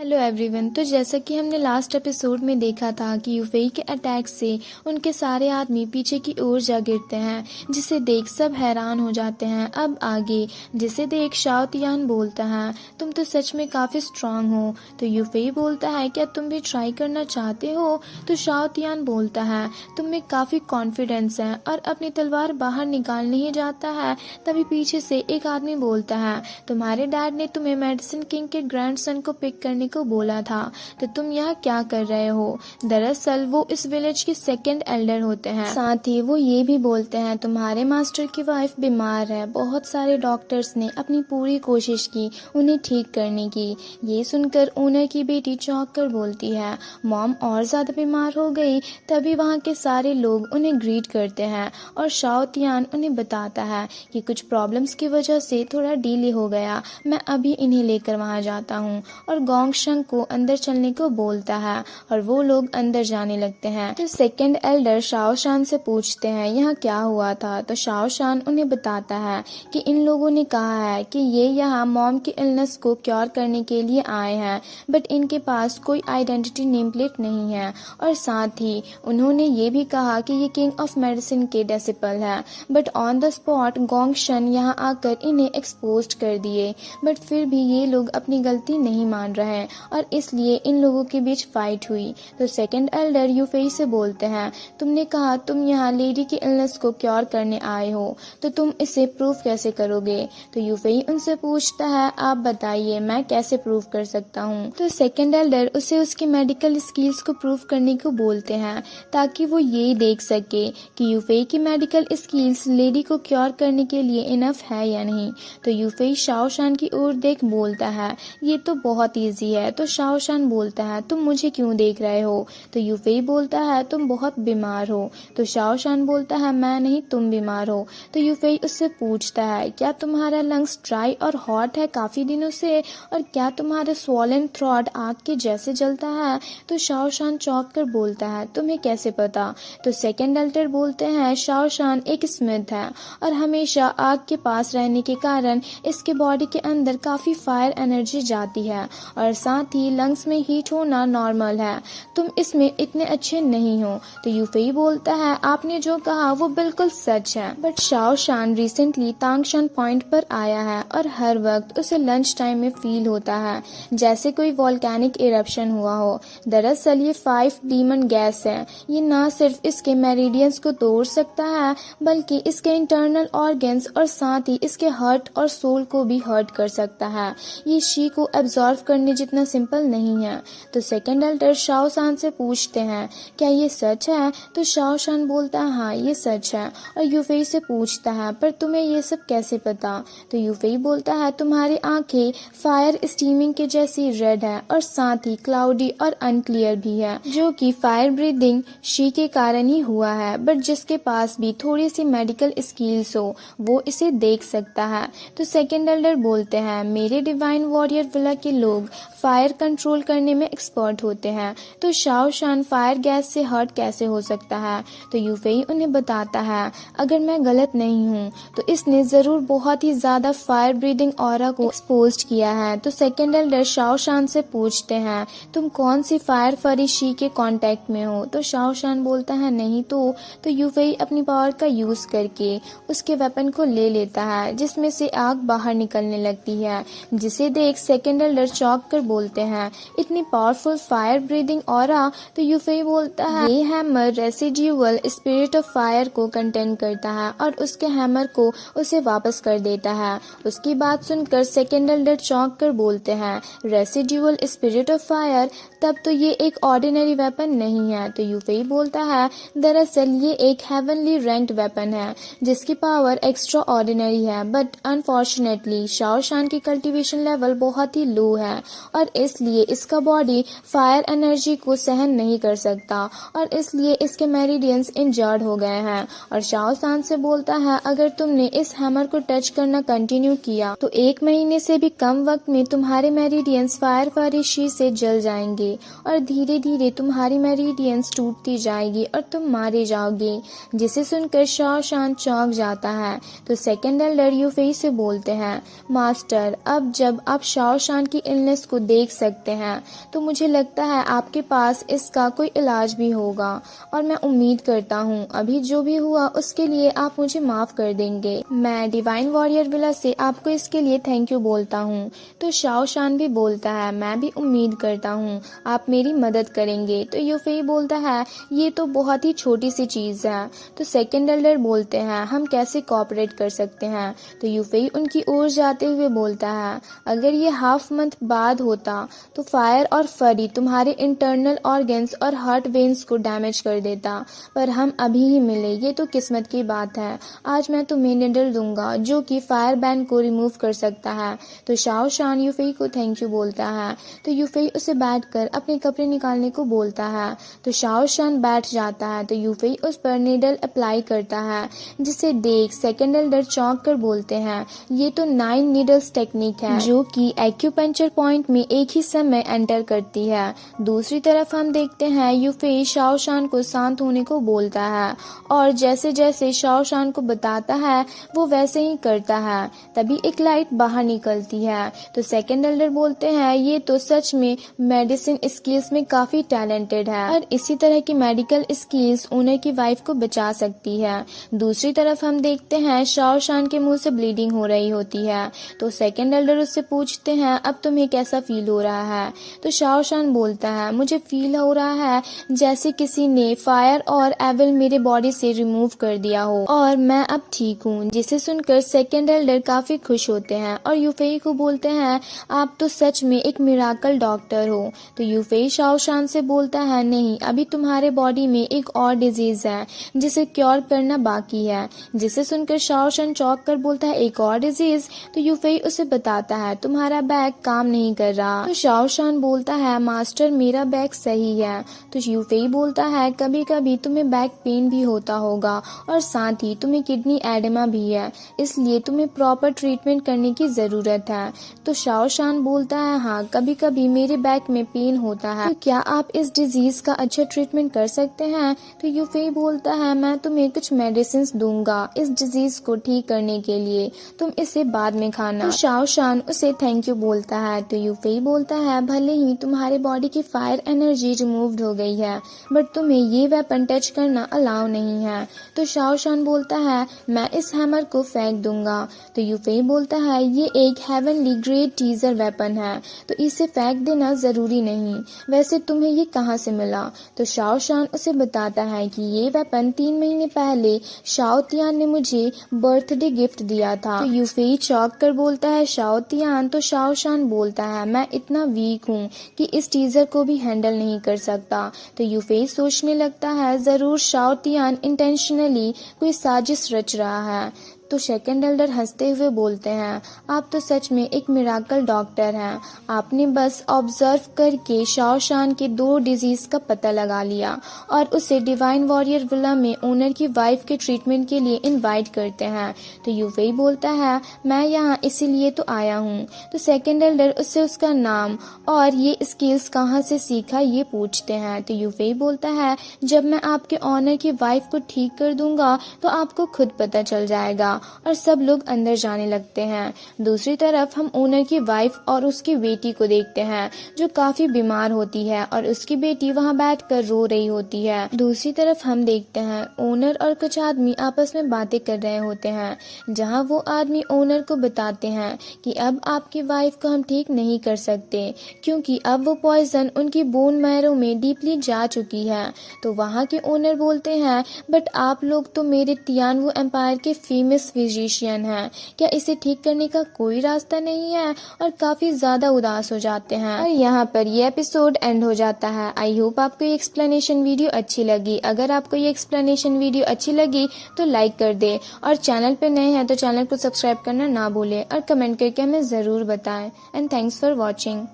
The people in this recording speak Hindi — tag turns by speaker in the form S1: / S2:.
S1: Hello everyone. तो जैसा कि हमने लास्ट एपिसोड में देखा था कि यूफेई के अटैक से उनके सारे आदमी पीछे की ओर जा गिरते हैं, जिसे देख सब हैरान हो जाते हैं। अब आगे जिसे देख शाओ तियान बोलता है, तुम तो सच में काफ़ी स्ट्रांग हो। तो यूफेई बोलता है, क्या तुम भी ट्राई करना चाहते हो? तो शाओ तियान बोलता है, तुम में काफ़ी कॉन्फिडेंस है, और अपनी तलवार बाहर निकालने ही जाता है तभी पीछे से एक आदमी बोलता है, तुम्हारे डैड ने तुम्हें मेडिसिन किंग के ग्रैंडसन को पिक करने को बोला था, तो तुम यहाँ क्या कर रहे हो? दरअसल वो इस विलेज के सेकंड एल्डर होते हैं। साथ ही वो ये भी बोलते हैं, तुम्हारे मास्टर की वाइफ बीमार है। बहुत सारे डॉक्टर्स ने अपनी पूरी कोशिश की उन्हें ठीक करने की। ये सुनकर ओनर की बेटी चौंक कर बोलती है, मॉम और ज्यादा बीमार हो गई। तभी वहाँ के सारे लोग उन्हें ग्रीट करते हैं और शाओ तियान उन्हें बताता है कि कुछ प्रॉब्लम्स की वजह से थोड़ा डिले हो गया, मैं अभी इन्हें लेकर वहाँ जाता हूँ। और गोंग शंग को अंदर चलने को बोलता है और वो लोग अंदर जाने लगते हैं। तो सेकंड एल्डर शाओ शान से पूछते हैं यहाँ क्या हुआ था। तो शाओ शान उन्हें बताता है कि इन लोगों ने कहा है कि ये यहाँ मॉम की इलनेस को क्योर करने के लिए आए हैं, बट इनके पास कोई आइडेंटिटी नेम प्लेट नहीं है। और साथ ही उन्होंने ये भी कहा कि ये किंग ऑफ मेडिसिन के डिसिपल है, but on the spot gong शन यहाँ आकर इन्हें एक्सपोज कर दिए। बट फिर भी ये लोग अपनी गलती नहीं मान रहे हैं और इसलिए इन लोगों के बीच फाइट हुई। तो सेकंड एल्डर यूफेई से बोलते हैं, तुमने कहा तुम यहाँ लेडी की इलनेस को क्योर करने आए हो, तो तुम इसे प्रूव कैसे करोगे? तो यूफेई उनसे पूछता है, आप बताइए मैं कैसे प्रूव कर सकता हूँ? तो सेकंड एल्डर उसे उसकी मेडिकल स्किल्स को प्रूव करने को बोलते हैं, ताकि वो ये देख सके कि यूफेई की मेडिकल स्किल्स लेडी को क्योर करने के लिए इनफ है या नहीं। तो यूफेई शाओ शान की ओर देख बोलता है, ये तो बहुत ईजी है। तो शाओ शान बोलता है, तुम मुझे क्यों देख रहे हो? तो यूफेई बोलता है, तुम बहुत बीमार हो। तो शाओ शान बोलता है, मैं नहीं, तुम बीमार हो। तो यूफेई उससे पूछता है, क्या तुम्हारा लंग्स ड्राई और हॉट है काफी दिनों से, और क्या तुम्हारा स्वॉलन थ्रोट आग के जैसे जलता है? तो शाओ शान चौंक कर बोलता है, तुम्हें कैसे पता? तो सेकंड एल्डर बोलते हैं, शाओ शान एक स्मिथ है और हमेशा आग के पास रहने के कारण इसके बॉडी के अंदर काफी फायर एनर्जी जाती है, और साथ ही लंग्स में हीट होना नॉर्मल है। तुम इसमें इतने अच्छे नहीं हो। तो यूफेई बोलता है, आपने जो कहा वो बिल्कुल सच है, बट शाओ शान रिसेंटली तांगशान पॉइंट पर आया है और हर वक्त उसे लंच टाइम में फील होता है जैसे कोई वॉल्केनिक इरप्शन हुआ हो। दरअसल ये 5 डीमन गैस है। ये न सिर्फ इसके मेरिडियंस को तोड़ सकता है, बल्कि इसके इंटरनल ऑर्गन्स और साथ ही इसके हार्ट और सोल को भी हर्ट कर सकता है। ये शी को एब्जॉर्व करने जितना सिंपल नहीं है। तो सेकंड एल्डर शाओ शान से पूछते हैं, क्या ये सच है? तो शाओ शान बोलता है, हाँ ये सच है। और यूफेई से पूछता है, पर तुम्हें ये सब कैसे पता? तो यूफेई बोलता है, तुम्हारी आंखें फायर स्टीमिंग के जैसी रेड है और साथ ही क्लाउडी और अनक्लियर भी है, जो कि फायर ब्रीदिंग शी के कारण ही हुआ है। बट जिसके पास भी थोड़ी सी मेडिकल स्किल्स हो वो इसे देख सकता है। तो सेकंड एल्डर बोलते हैं, मेरे डिवाइन वॉरियर विला के लोग फायर कंट्रोल करने में एक्सपर्ट होते हैं, तो शाओ शान फायर गैस से हर्ट कैसे हो सकता है? तो यूफेई उन्हें बताता है, अगर मैं गलत नहीं हूँ तो इसने जरूर बहुत ही ज्यादा फायर ब्रीदिंग ऑरा को एक्सपोज किया है। तो सेकंड एल्डर शाओ शान से पूछते हैं, तुम कौन सी फायर फरी शी के कांटेक्ट में हो? तो शाओ शान बोलता है, नहीं तो यूफेई अपनी पावर का यूज करके उसके वेपन को ले लेता है, जिसमें से आग बाहर निकलने लगती है, जिसे देख सेकंड एल्डर चौंक कर बोलते हैं, इतनी पावरफुल फायर ब्रीदिंग ऑरा? तो यूफेई बोलता है, ये hammer residual spirit of fire को कंटेन करता है और उसके हैमर को उसे वापस कर देता है। उसकी बात सुनकर सेकंड एल्डर चौंक कर बोलते हैं, रेसिड्यूअल स्पिरिट ऑफ फायर, तब तो ये एक ऑर्डिनरी वेपन नहीं है। तो यूफेई बोलता है, दरअसल ये एक हेवनली रैंक्ड वेपन है जिसकी पावर एक्स्ट्रा ऑर्डिनरी है, बट अनफॉर्चुनेटली शाओ शान की कल्टीवेशन लेवल बहुत ही लो है और इसलिए इसका बॉडी फायर एनर्जी को सहन नहीं कर सकता और इसलिए इसके मेरिडियंस इंजर्ड हो गए हैं। और शाओ शान से बोलता है, अगर तुमने इस हैमर को टच करना कंटिन्यू किया तो 1 महीने से भी कम वक्त में तुम्हारे मेरिडियंस फायर फरी शी से जल जाएंगे और धीरे धीरे तुम्हारी मेरिडियंस टूटती जाएगी और तुम मारे जाओगे। जिसे सुनकर शाओ शान चौंक जाता है। तो सेकंड एल्डर यूफेई से बोलते हैं, मास्टर अब जब आप शाओ शान की इलनेस को देख सकते हैं, तो मुझे लगता है आपके पास इसका कोई इलाज भी होगा और मैं उम्मीद करता हूँ अभी जो भी हुआ उसके लिए आप मुझे माफ कर देंगे। मैं डिवाइन वॉरियर विला से आपको इसके लिए थैंक यू बोलता हूँ। तो शाओ शान भी बोलता है मैं भी उम्मीद करता हूँ आप मेरी मदद करेंगे। तो यूफेई बोलता है ये तो बहुत ही छोटी सी चीज है। तो सेकंड एल्डर बोलते हैं हम कैसे कोऑपरेट कर सकते हैं। तो यूफेई उनकी ओर जाते हुए बोलता है अगर ये हाफ मंथ बाद होता तो फायर और फरी तुम्हारे इंटरनल ऑर्गन्स और हार्ट वेन्स को डैमेज कर देता, पर हम अभी ही मिले ये तो किस्मत की बात है। आज मैं तुम्हें निडल दूंगा जो कि फायर बैन को रिमूव कर सकता है। तो शाओ शान यूफेई को थैंक यू बोलता है। तो यूफेई उसे बैठकर अपने कपड़े निकालने को बोलता है। तो शाओ शान बैठ जाता है। तो यूफेई उस पर निडल अप्लाई करता है, जिसे देख सेकंड एल्डर चौंक कर बोलते हैं ये तो 9 नीडल्स टेक्निक है जो कि एक्यूपंक्चर पॉइंट में एक ही समय एंटर करती है। दूसरी तरफ हम देखते हैं यूफेई शाओ शान को शांत होने को बोलता है और जैसे जैसे शाओ शान को बताता है वो वैसे ही करता है। तभी एक लाइट बाहर निकलती है। तो सेकंड एल्डर बोलते हैं ये तो सच में मेडिसिन स्किल्स में काफी टैलेंटेड है और इसी तरह की मेडिकल स्किल्स ओनर की वाइफ को बचा सकती है। दूसरी तरफ हम देखते हैं शाओ शान के मुंह से ब्लीडिंग हो रही होती है। तो सेकंड एल्डर उससे पूछते हैं अब तुम्हें कैसा फील हो रहा है। तो शाओ शान बोलता है मुझे फील हो रहा है जैसे किसी ने फायर और एविल मेरे बॉडी से रिमूव कर दिया हो और मैं अब ठीक हूँ। जिसे सुनकर सेकंड एल्डर काफी खुश होते हैं और यूफेई को बोलते हैं आप तो सच में एक मिराकल डॉक्टर हो। तो यूफेई शाओ शान से बोलता है नहीं अभी तुम्हारे बॉडी में एक और डिजीज है जिसे क्योर करना बाकी है। जिसे सुनकर शाओ शान चौंक कर बोलता है एक और डिजीज। तो यूफेई उसे बताता है तुम्हारा बैग काम नहीं कर रहा। तो शाओ शान बोलता है मास्टर मेरा बैग सही है। तो यूफेई बोलता है कभी कभी तुम्हें बैक पेन भी होता होगा और साथ ही तुम्हें किडनी एडेमा भी है, इसलिए तुम्हें प्रॉपर ट्रीटमेंट करने की जरूरत है। तो शाओ शान बोलता है हाँ कभी कभी मेरे बैक में पेन होता है, तो क्या आप इस डिजीज का अच्छा ट्रीटमेंट कर सकते हैं। तो यूफेई बोलता है मैं तुम्हें कुछ मेडिसिन दूंगा इस डिजीज को ठीक करने के लिए, तुम इसे बाद में खाना। तो शाओ शान उसे थैंक यू बोलता है। तो यूफेई बोलता है भले ही तुम्हारे बॉडी की फायर एनर्जी रिमूव्ड हो गई है बट तुम्हें ये वेपन टच करना अलाउ नहीं है। तो शाओ शान बोलता है मैं इस हैमर को फेंक दूंगा। तो यूफेई बोलता है ये एक हेवनली ग्रेट टीजर वेपन है तो इसे फेंक देना जरूरी नहीं, वैसे तुम्हें ये कहाँ से मिला। तो शाओ शान उसे बताता है कि ये वेपन 3 महीने पहले शाओ तियान ने मुझे बर्थडे गिफ्ट दिया था। तो यूफेई चौंक कर बोलता है शाओ तियान। तो शाओ शान बोलता है मैं इतना वीक हूँ कि इस टीजर को भी हैंडल नहीं कर सकता। तो यूफेई सोचने लगता है जरूर शाओ तियान इंटेंशनली कोई साजिश रच रहा है। तो सेकंड एल्डर हंसते हुए बोलते हैं आप तो सच में एक मिराकल डॉक्टर हैं, आपने बस ऑब्जर्व करके शाओ शान के 2 डिजीज का पता लगा लिया और उसे डिवाइन वॉरियर विला में ओनर की वाइफ के ट्रीटमेंट के लिए इनवाइट करते हैं। तो यूफेई बोलता है मैं यहाँ इसीलिए तो आया हूँ। तो सेकंड एल्डर उससे उसका नाम और ये स्किल्स कहाँ से सीखा ये पूछते हैं। तो यूफेई बोलता है जब मैं आपके ओनर की वाइफ को ठीक कर दूंगा तो आपको खुद पता चल जाएगा और सब लोग अंदर जाने लगते हैं। दूसरी तरफ हम ओनर की वाइफ और उसकी बेटी को देखते हैं जो काफी बीमार होती है और उसकी बेटी वहां बैठकर रो रही होती है। दूसरी तरफ हम देखते हैं ओनर और कुछ आदमी आपस में बातें कर रहे होते हैं, जहां वो आदमी ओनर को बताते हैं कि अब आपकी वाइफ को हम ठीक नहीं कर सकते क्योंकि अब वो पॉइजन उनकी बोन मैरो में डीपली जा चुकी है। तो वहाँ के ओनर बोलते हैं बट आप लोग तो मेरे तियानवू एम्पायर के फेमस फिजिशियन है, क्या इसे ठीक करने का कोई रास्ता नहीं है। और काफी ज्यादा उदास हो जाते हैं और यहाँ पर ये एपिसोड एंड हो जाता है। आई होप आपको ये एक्सप्लेनेशन वीडियो अच्छी लगी। अगर आपको ये एक्सप्लेनेशन वीडियो अच्छी लगी तो लाइक कर दे और चैनल पे नए हैं तो चैनल को सब्सक्राइब करना ना भूले और कमेंट करके हमें जरूर बताएं। And thanks for watching.